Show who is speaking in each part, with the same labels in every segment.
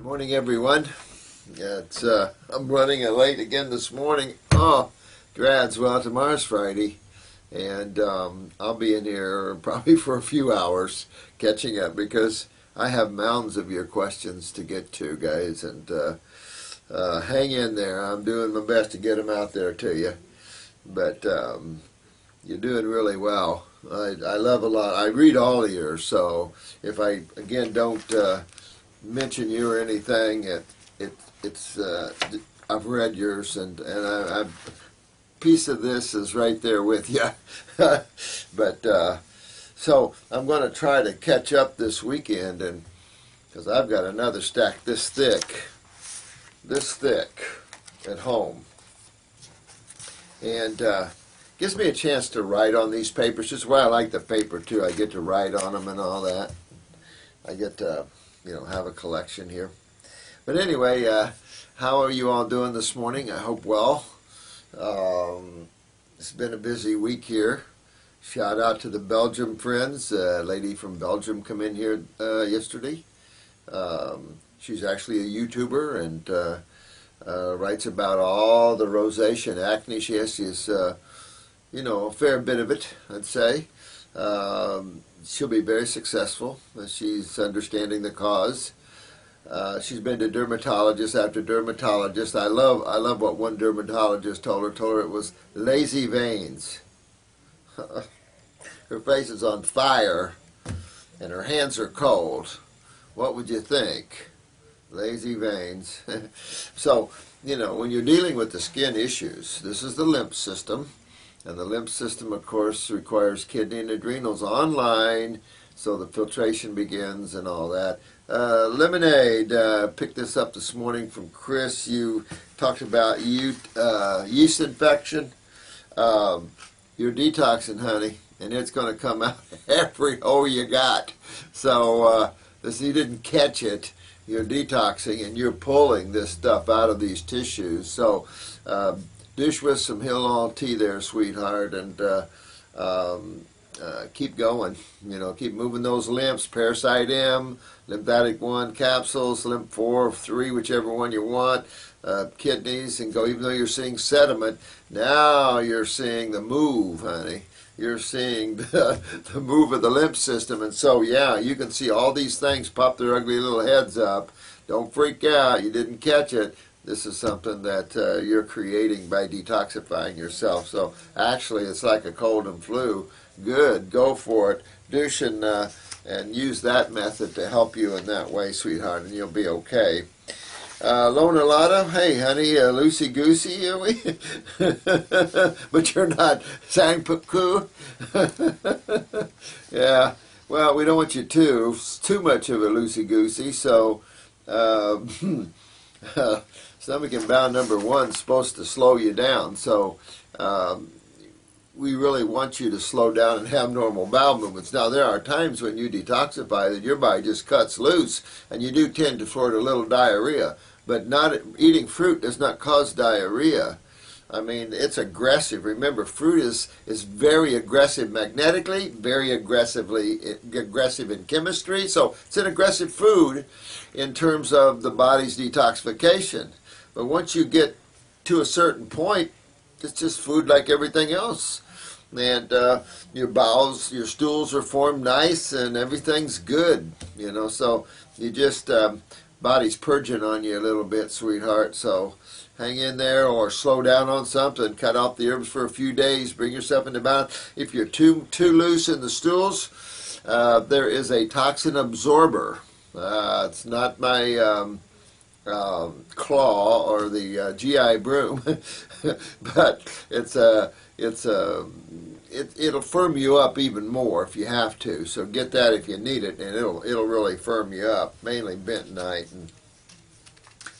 Speaker 1: Morning, everyone. I'm running late again this morning. Oh, drads. Well, tomorrow's Friday, and I'll be in here probably for a few hours catching up because I have mounds of your questions to get to, guys. And hang in there. I'm doing my best to get them out there to you, but you're doing really well. I love a lot. I read all of yours, so if I again don't mention you or anything, it's I've read yours, and I piece of this is right there with you. But so I'm going to try to catch up this weekend, and because I've got another stack this thick at home, and gives me a chance to write on these papers. Just why I like the paper too. I get to write on them and all that. I get to have a collection here. But anyway, how are you all doing this morning? I hope well. It's been a busy week here. Shout out to the Belgium friends. A lady from Belgium come in here yesterday. She's actually a YouTuber and writes about all the rosacea and acne. She has a fair bit of it, I'd say. She'll be very successful. She's understanding the cause. She's been to dermatologist after dermatologist. I love what one dermatologist told her. Told her it was lazy veins. Her face is on fire, and her hands are cold. What would you think? Lazy veins. So, when you're dealing with the skin issues, this is the lymph system. And the lymph system, of course, requires kidney and adrenals online, so the filtration begins and all that. Lemonade, picked this up this morning from Chris. You talked about yeast infection. You're detoxing, honey, and it's going to come out every hole you got. So you didn't catch it. You're detoxing, and you're pulling this stuff out of these tissues. So dish with some Hill tea there, sweetheart, and keep going. Keep moving those lymphs. Parasite M, lymphatic 1 capsules, lymph 4, 3, whichever one you want. Kidneys, and go. Even though you're seeing sediment, now you're seeing the move, honey. You're seeing the move of the lymph system, and so you can see all these things pop their ugly little heads up. Don't freak out. You didn't catch it. This is something that you're creating by detoxifying yourself. So actually, it's like a cold and flu. Good, go for it. Douche and use that method to help you in that way, sweetheart, and you'll be okay. Lona Lotta, hey, honey, loosey-goosey, are we? But you're not sang-poo. Yeah, well, we don't want you too much of a loosey-goosey, so stomach and bowel number 1 is supposed to slow you down, so we really want you to slow down and have normal bowel movements. Now, there are times when you detoxify that your body just cuts loose, and you do tend to flirt a little diarrhea, but not eating fruit does not cause diarrhea. I mean, it's aggressive. Remember, fruit is very aggressive magnetically, very aggressive in chemistry. So it's an aggressive food in terms of the body's detoxification. But once you get to a certain point, it's just food like everything else. And your bowels, your stools are formed nice, and everything's good. So you just body's purging on you a little bit, sweetheart. So hang in there, or slow down on something. Cut off the herbs for a few days. Bring yourself into balance. If you're too loose in the stools, there is a toxin absorber. It's not my claw or the GI broom, but it'll firm you up even more if you have to. So get that if you need it, and it'll really firm you up. Mainly bentonite, and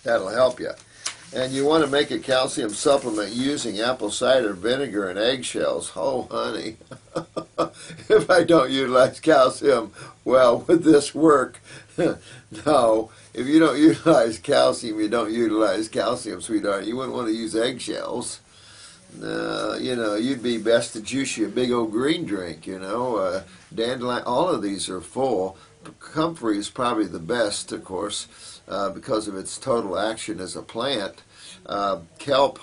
Speaker 1: that'll help you. And you want to make a calcium supplement using apple cider vinegar and eggshells. Oh, honey, if I don't utilize calcium, well, would this work? No. If you don't utilize calcium, you don't utilize calcium, sweetheart. You wouldn't want to use eggshells. You'd be best to juice you a big old green drink, dandelion. All of these are full. comfrey is probably the best, of course, because of its total action as a plant. Kelp,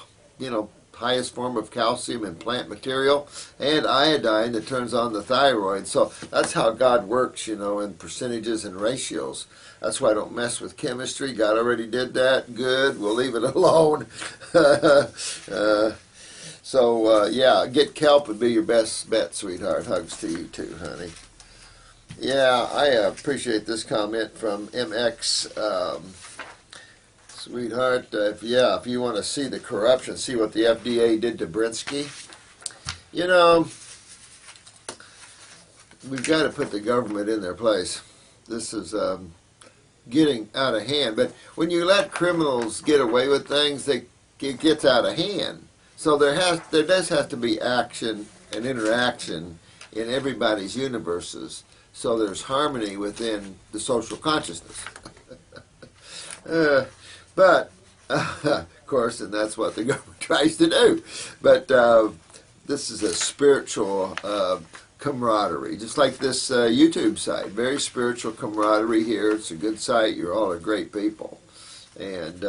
Speaker 1: highest form of calcium in plant material, and iodine that turns on the thyroid. So that's how God works, in percentages and ratios. That's why I don't mess with chemistry. God already did that. Good. We'll leave it alone. Yeah, get kelp would be your best bet, sweetheart. Hugs to you too, honey. Yeah, I appreciate this comment from MX. Sweetheart, if you want to see the corruption, see what the FDA did to Brinsky, we've got to put the government in their place. This is getting out of hand. But when you let criminals get away with things, it gets out of hand. So there does have to be action and interaction in everybody's universes. So there's harmony within the social consciousness. But, of course, and that's what the government tries to do. But this is a spiritual camaraderie, just like this YouTube site. Very spiritual camaraderie here. It's a good site. You're all a great people. And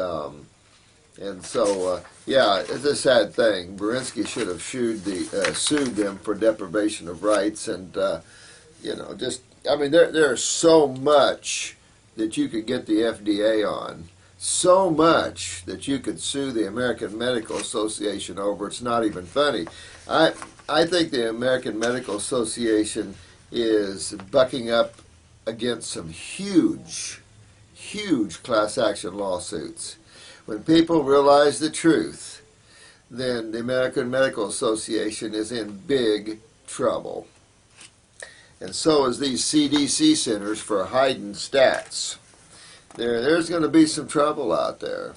Speaker 1: so, it's a sad thing. Berinsky should have sued them for deprivation of rights. And, there's so much that you could get the FDA on. So much that you could sue the American Medical Association over. It's not even funny. I think the American Medical Association is bucking up against some huge class action lawsuits. When people realize the truth, then the American Medical Association is in big trouble. And so is these CDC centers for hiding stats. There's going to be some trouble out there.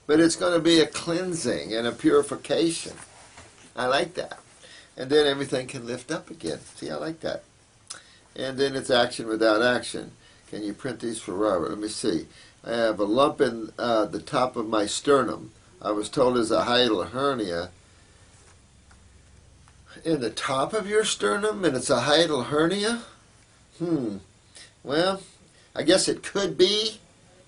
Speaker 1: But it's going to be a cleansing and a purification. I like that. And then everything can lift up again. See, I like that. And then it's action without action. Can you print these for Robert? Let me see. I have a lump in the top of my sternum. I was told it's a hiatal hernia. In the top of your sternum, and it's a hiatal hernia? Well, I guess it could be,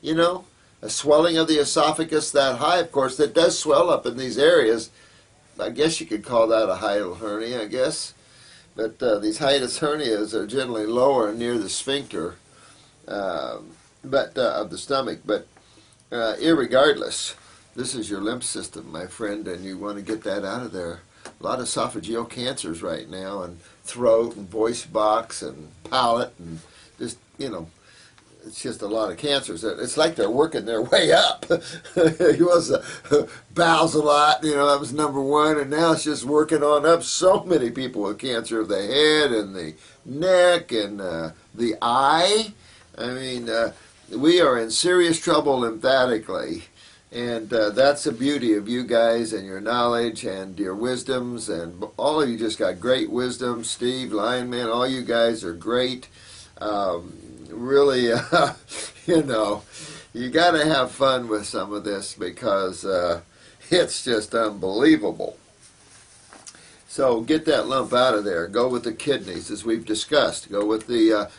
Speaker 1: a swelling of the esophagus that high. Of course, that does swell up in these areas. I guess you could call that a hiatal hernia, I guess. But these hiatus hernias are generally lower near the sphincter of the stomach. But irregardless, this is your lymph system, my friend, and you want to get that out of there. A lot of esophageal cancers right now, and throat and voice box and palate, and just, it's just a lot of cancers. It's like they're working their way up. It was bowels a lot, that was number one, and now it's just working on up. So many people with cancer of the head and the neck and the eye. We are in serious trouble lymphatically. And that's the beauty of you guys and your knowledge and your wisdoms. And all of you just got great wisdom. Steve, Lionman, all you guys are great. Really, you got to have fun with some of this because it's just unbelievable. So get that lump out of there. Go with the kidneys, as we've discussed. Go with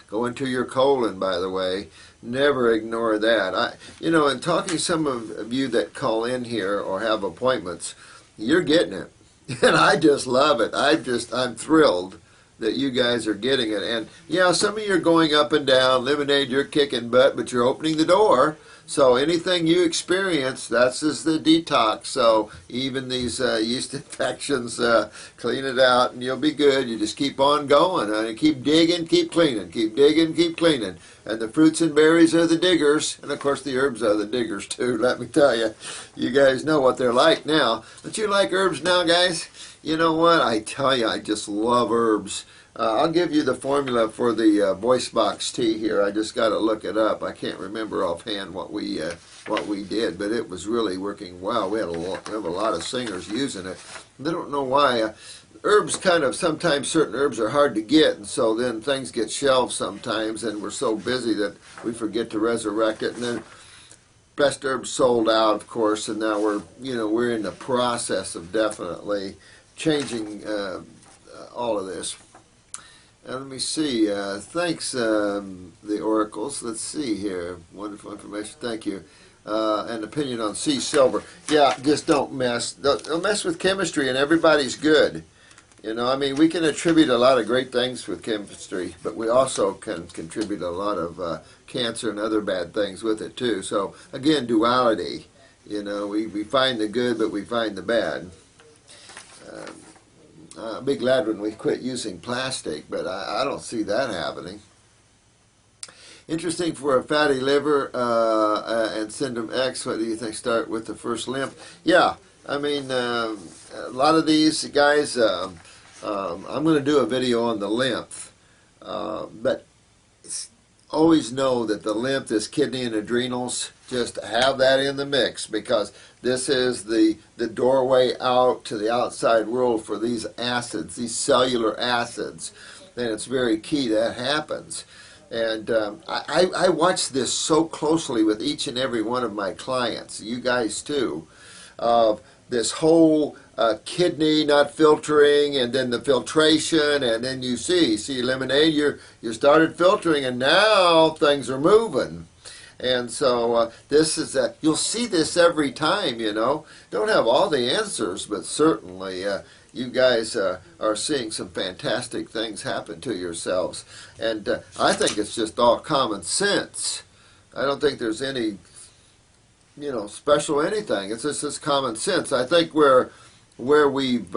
Speaker 1: go into your colon, by the way. Never ignore that. In talking to some of you that call in here or have appointments, you're getting it. And I just love it. I'm thrilled that you guys are getting it. And some of you are going up and down. Lemonade, you're kicking butt, but you're opening the door. So anything you experience, that's just the detox. So even these yeast infections, clean it out and you'll be good. You just keep on going. And keep digging, keep cleaning. Keep digging, keep cleaning. And the fruits and berries are the diggers. And of course the herbs are the diggers too, let me tell you. You guys know what they're like now. Don't you like herbs now, guys? You know what? I tell you, I just love herbs. I'll give you the formula for the voice box tea here. I just got to look it up. I can't remember offhand what we did, but it was really working well. We have a lot of singers using it. They don't know why. Herbs sometimes certain herbs are hard to get, and so then things get shelved sometimes, and we're so busy that we forget to resurrect it. And then best herbs sold out, of course, and now we're in the process of definitely changing all of this. Let me see. Thanks, the oracles. Let's see here. Wonderful information. Thank you. An opinion on sea silver. Yeah, just don't mess. Don't mess with chemistry, and everybody's good. You know, I mean, we can attribute a lot of great things with chemistry, but we also can contribute a lot of cancer and other bad things with it too. So again, duality. You know, we find the good, but we find the bad. I'll be glad when we quit using plastic, but I don't see that happening. Interesting for a fatty liver and syndrome X. What do you think? Start with the first lymph. Yeah, I mean, a lot of these guys. I'm going to do a video on the lymph, but always know that the lymph is kidney and adrenals. Just have that in the mix, because this is the doorway out to the outside world for these acids, these cellular acids, and it's very key that happens. And I watch this so closely with each and every one of my clients, you guys too, of this whole kidney not filtering, and then the filtration, and then you see lemonade, you started filtering, and now things are moving. And so this is you'll see this every time, you know. Don't have all the answers, but certainly you guys are seeing some fantastic things happen to yourselves. And I think it's just all common sense. I don't think there's any, you know, special anything. It's just common sense. I think where we've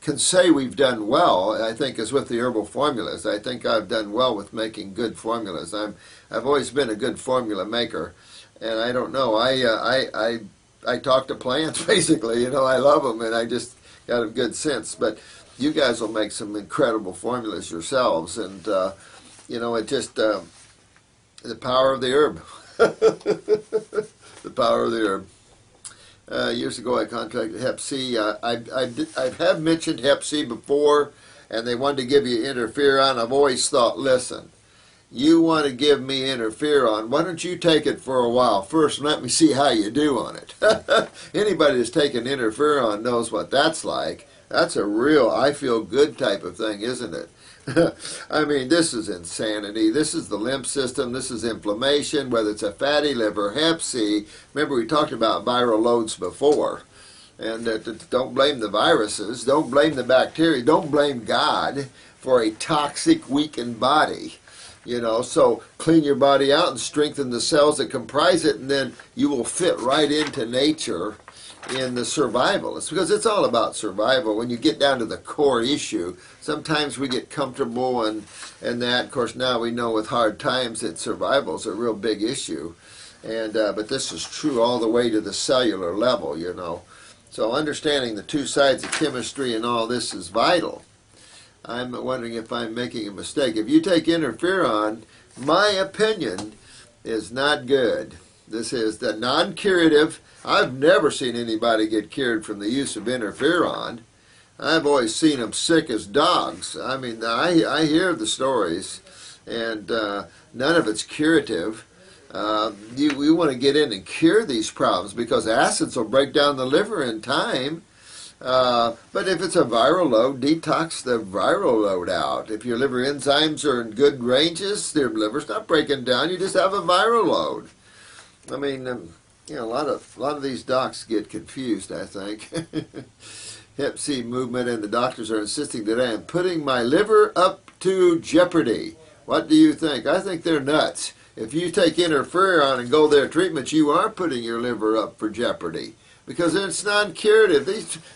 Speaker 1: can say we've done well, I think, is with the herbal formulas. I think I've done well with making good formulas. I've always been a good formula maker, and I don't know. I talk to plants basically. You know, I love them, and I just got a good sense. But you guys will make some incredible formulas yourselves, and you know, it just the power of the herb. The power of the herb. Years ago, I contracted Hep C. I have mentioned Hep C before, and they wanted to give you interferon. I've always thought, listen, you want to give me interferon, why don't you take it for a while first and let me see how you do on it. Anybody that's taken interferon knows what that's like. That's a real I feel good type of thing, isn't it? I mean, this is insanity. This is the lymph system. This is inflammation, whether it's a fatty liver, Hep C. Remember, we talked about viral loads before. And don't blame the viruses. Don't blame the bacteria. Don't blame God for a toxic, weakened body. You know, so clean your body out and strengthen the cells that comprise it, and then you will fit right into nature in the survival. It's because it's all about survival. When you get down to the core issue, sometimes we get comfortable and that. Of course, now we know with hard times that survival is a real big issue. And but this is true all the way to the cellular level, you know. So understanding the two sides of chemistry and all this is vital. I'm wondering if I'm making a mistake. If you take interferon, my opinion is not good. This is the non-curative. I've never seen anybody get cured from the use of interferon. I've always seen them sick as dogs. I mean, I hear the stories, and none of it's curative. We want to get in and cure these problems, because acids will break down the liver in time. But if it's a viral load, detox the viral load out. If your liver enzymes are in good ranges, their liver's not breaking down. You just have a viral load. I mean, you know, a lot of these docs get confused, I think. Hep C movement, and the doctors are insisting that I am putting my liver up to jeopardy. What do you think? I think they're nuts. If you take interferon and go their treatment, you are putting your liver up for jeopardy, because it's non-curative.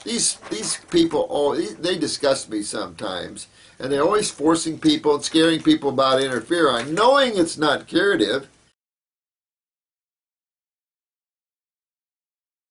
Speaker 1: These people, they disgust me sometimes, and they're always forcing people and scaring people about interferon, knowing it's not curative.